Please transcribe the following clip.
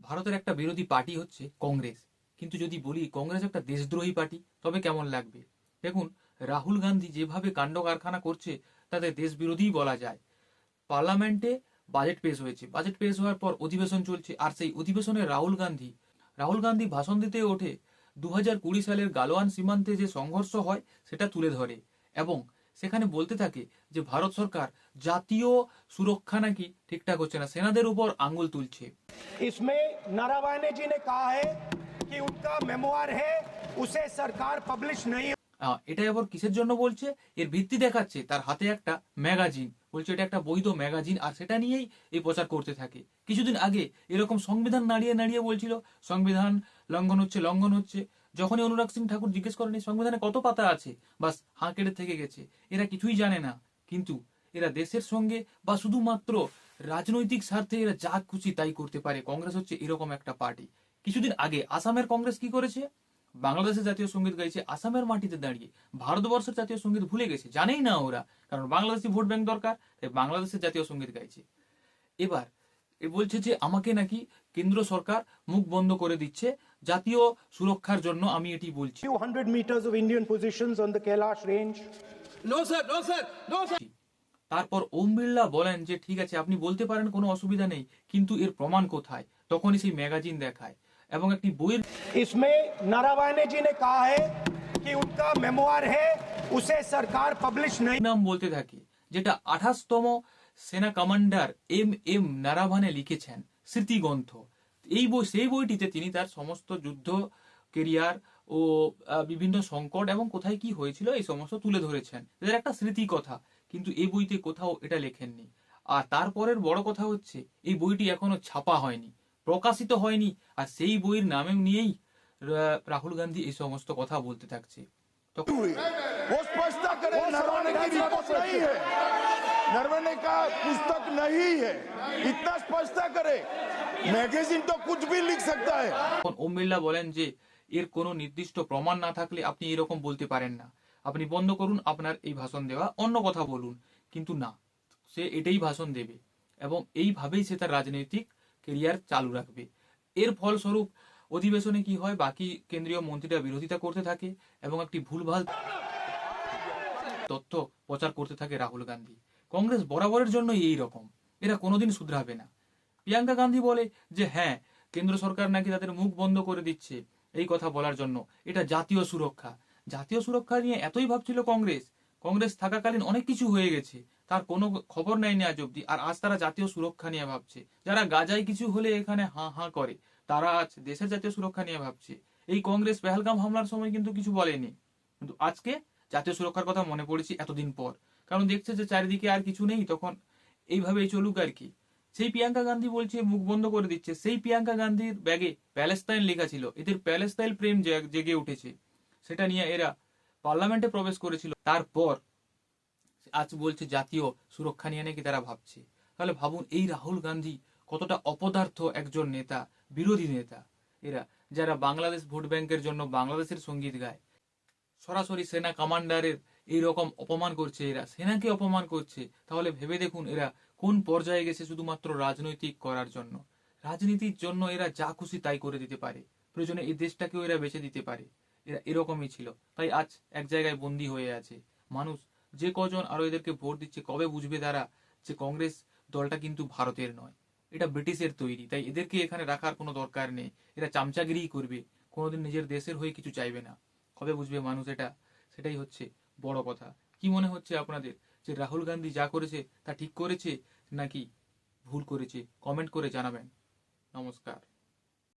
ভারতের একটা বিরোধী পার্টি হচ্ছে কংগ্রেস, কিন্তু যদি বলি কংগ্রেস একটা দেশদ্রোহী পার্টি তবে কেমন লাগবে? দেখুন, রাহুল গান্ধী যেভাবে কাণ্ড কারখানা করছে তাতে দেশ বিরোধী বলা যায়। পার্লামেন্টে বাজেট পেশ হয়েছে, বাজেট পেশ হওয়ার পর অধিবেশন চলছে, আর সেই অধিবেশনে রাহুল গান্ধী ভাষণ দিতে ওঠে 2020 সালের গালোয়ান সীমান্তে যে সংঘর্ষ হয় সেটা তুলে ধরে, এবং সেখানে বলতে থাকে যে ভারত সরকার জাতীয় সুরক্ষা নাকি ঠিকঠাক হচ্ছে না, সেনাদের উপর আঙ্গুল তুলছে। इसमें नारावाने जी ने कहा है कि उनका मेमोआर है, उसे सरकार पब्लिश नहीं। এটা আবার কিসের জন্য বলছে? এর ভিত্তি দেখাচ্ছে তার হাতে একটা ম্যাগাজিন, বলছে এটা একটা বৈধ ম্যাগাজিন, আর সেটা নিয়েই এই প্রচার করতে থাকে। কিছুদিন আগে এরকম সংবিধান নাড়িয়ে নাড়িয়ে বলছিল সংবিধান লঙ্ঘন হচ্ছে। যখনই অনুরাগ সিং ঠাকুর জিজ্ঞেস করেন এই সংবিধানে কত পাতা আছে, বাস হাঁ কেটে থেকে গেছে। এরা কিছুই জানে না, কিন্তু এরা দেশের সঙ্গে বা শুধুমাত্র রাজনৈতিক স্বার্থে এরা যা খুশি তাই করতে পারে। কংগ্রেস হচ্ছে এরকম একটা পার্টি। কিছুদিন আগে আসামের কংগ্রেস কি করেছে? বাংলাদেশের জাতীয় সঙ্গীত গাইছে আসামের মাটিতে দাঁড়িয়ে। ভারতবর্ষের জাতীয় সঙ্গীত ভুলে গেছে, জানেই না ওরা, কারণ বাংলাদেশি ভোট ব্যাংক দরকার, তাই বাংলাদেশের জাতীয় সঙ্গীত গাইছে। এবার এ বলছে যে আমাকে নাকি কেন্দ্র সরকার মুখ বন্ধ করে দিচ্ছে জাতীয় সুরক্ষার জন্য, আমি এটি বলছি। few hundred meters of Indian positions on the Kailash range. No, sir. No, sir. No, sir. তারপর ওম বিড়লা বলেন যে ঠিক আছে আপনি বলতে পারেন, কোনো অসুবিধা নেই, কিন্তু এর প্রমাণ কোথায়? তখনই সেই ম্যাগাজিন দেখায় এবং একটি বইয়ের इसमें नारावाने जी ने कहा है कि उनका मेमोआर है, उसे सरकार पब्लिश नहीं। নাম বলতে থাকে, যেটা 28তম সেনা কমান্ডার এম নারাভানে লিখেছেন, স্মৃতিগ্রন্থ। সেই বইটিতে তিনি তার সমস্ত যুদ্ধ কেরিয়ার ও বিভিন্ন সংকট এবং কোথায় কি হয়েছিল এই সমস্ত তুলে ধরেছেন, এদের একটা স্মৃতি কথা, কিন্তু এই বইতে কোথাও এটা লেখেননি। আর তারপরের বড় কথা হচ্ছে এই বইটি এখনো ছাপা হয়নি, প্রকাশিত হয়নি, আর সেই বইয়ের নামে নিয়েই রাহুল গান্ধী এই সমস্ত কথা বলতে থাকছে। তখন वो स्पष्टता करे, नरवणे की रिपोर्ट नहीं है, नरवणे का पुस्तक नहीं है, इतना स्पष्टता करे। मैगजीन तो कुछ भी लिख सकता है। ওম বিড়লা বলেন যে এর কোনো নির্দিষ্ট প্রমাণ না থাকলে আপনি এরকম বলতে পারেন না, আপনি বন্ধ করুন আপনার এই ভাষণ দেওয়া, অন্য কথা বলুন। কিন্তু না, সে এটাই ভাষণ দেবে এবং এইভাবেই সে তার রাজনৈতিক কেরিয়ার চালু রাখবে। এর ফলস্বরূপ অধিবেশনে কি হয়, বাকি কেন্দ্রীয় মন্ত্রীরা বিরোধিতা করতে থাকে এবং একটি ভুলভাল তথ্য প্রচার করতে থাকে রাহুল গান্ধী। কংগ্রেস বরাবরের জন্যই এই রকম, এরা কোনোদিন শুধরাবে না। প্রিয়াঙ্কা গান্ধী বলে যে হ্যাঁ, কেন্দ্র সরকার নাকি তাদের মুখ বন্ধ করে দিচ্ছে এই কথা বলার জন্য, এটা জাতীয় সুরক্ষা। জাতীয় সুরক্ষা নিয়ে এতই ভাবছিল কংগ্রেস থাকাকালীন অনেক কিছু হয়ে গেছে, তার কোনো খবর নেয়নি আজ অব্দি, আর আজ তারা জাতীয় সুরক্ষা নিয়ে ভাবছে। যারা গাজায় কিছু হলে এখানে হাঁ হাঁ করে, তারা আজ দেশের জাতীয় সুরক্ষা নিয়ে ভাবছে। এই কংগ্রেস পেহেলগাম হামলার সময় কিন্তু কিছু বলেনি, কিন্তু আজকে জাতীয় সুরক্ষার কথা মনে পড়েছে এতদিন পর, কারণ দেখছে যে চারিদিকে আর কিছু নেই, তখন এইভাবেই চলুক আর কি। সেই প্রিয়াঙ্কা গান্ধী বলছে মুখ বন্ধ করে দিচ্ছে, সেই প্রিয়াঙ্কা গান্ধীর ব্যাগে প্যালেস্তাইন লেখা ছিল, এদের প্যালেস্তাইন প্রেম জেগে উঠেছে, সেটা নিয়ে এরা পার্লামেন্টে প্রবেশ করেছিল। তারপর আজ বলছে জাতীয় সুরক্ষা নিয়ে নাকি তারা ভাবছে। তাহলে ভাবুন এই রাহুল গান্ধী কতটা অপদার্থ একজন নেতা, বিরোধী নেতা। এরা যারা বাংলাদেশ ভোট ব্যাংকের জন্য বাংলাদেশের সঙ্গীত গায়, সরাসরি সেনা কমান্ডারের এইরকম অপমান করছে, এরা সেনাকে অপমান করছে, তাহলে ভেবে দেখুন এরা কোন পর্যায়ে গেছে শুধুমাত্র রাজনৈতিক করার জন্য। রাজনীতির জন্য এরা যা খুশি তাই করে দিতে পারে, প্রয়োজনে এই দেশটাকেও এরা বেঁচে দিতে পারে। এরা এরকমই ছিল, তাই আজ এক জায়গায় বন্দী হয়ে আছে। মানুষ যে কজন আরো এদেরকে ভোট দিচ্ছে, কবে বুঝবে তারা যে কংগ্রেস দলটা কিন্তু ভারতের নয়, এটা ব্রিটিশের তৈরি, তাই এদেরকে এখানে রাখার কোনো দরকার নেই। এরা চামচাগিরি করবে, কোনোদিন নিজের দেশের হয়ে কিছু চাইবে না। কবে বুঝবে মানুষ এটা? সেটাই হচ্ছে বড় কথা। কি মনে হচ্ছে আপনাদের যে রাহুল গান্ধী যা করেছে তা ঠিক করেছে নাকি ভুল করেছে? কমেন্ট করে জানাবেন। নমস্কার।